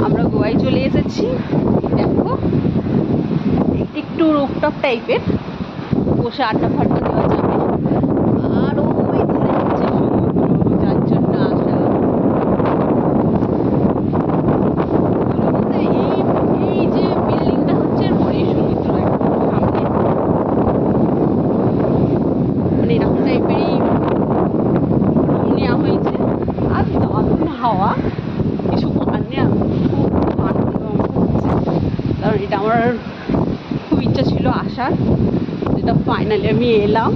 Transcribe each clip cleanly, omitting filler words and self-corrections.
আমরা গোয়ায় চলে এসেছি। দেখো একটু রুফটপ টাইপের, বসে আড্ডা ফাড্ডা দেওয়া যাবে। আর ওই দূরে হচ্ছে সমুদ্র, যার জন্য আসা। এই যে বিল্ডিংটা হচ্ছে বড়ই সমুদ্র একদম সামনে, মানে এরকম টাইপেরই রুম নেওয়া হয়েছে। আর দারুণ হাওয়া, কিছু করার নেই। আমি খুব আনন্দ হচ্ছে, কারণ এটা আমার খুব ইচ্ছা ছিল আসার, যেটা ফাইনালি আমি এলাম।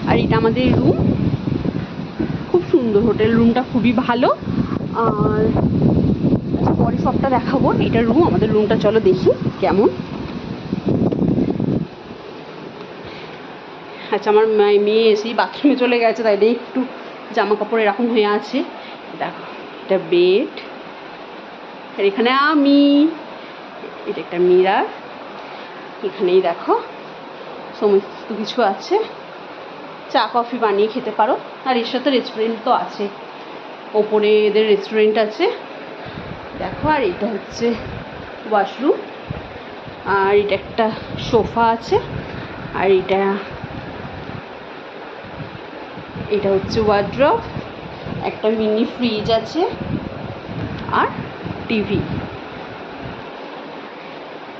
আর এটা আমাদের রুম, খুব সুন্দর হোটেল রুমটা, খুবই ভালো। আর আচ্ছা পরে সবটা দেখাবো। এটা রুম, আমাদের রুমটা চলো দেখি কেমন। আচ্ছা আমার মেয়ে এসেই বাথরুমে চলে গেছে, তাই একটু জামা কাপড় এরকম হয়ে আছে। দেখো এটা বেড, আর এখানে আমি, এটা একটা মিরার, এখানেই দেখো সমস্ত কিছু আছে। চা কফি বানিয়ে খেতে পারো। আর এর সাথে রেস্টুরেন্ট তো আছে, ওপরে এদের রেস্টুরেন্ট আছে দেখো। আর এটা হচ্ছে ওয়াশরুম, আর এটা একটা সোফা আছে। আর এটা হচ্ছে ওয়ার্ড্রপ, একটা মিনি ফ্রিজ আছে, আর টিভি।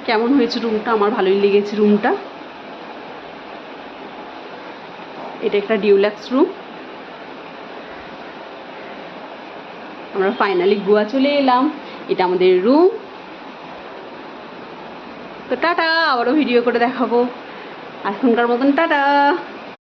কেমন হয়েছে রুমটা? আমার ভালোই লেগেছে রুমটা। এটা একটা ডিউলাক্স রুম। আমরা ফাইনালি গোয়া চলে এলাম। এটা আমাদের রুম। তো টাটা, আবারও ভিডিও করে দেখাবো। এখনকার মতন টাটা।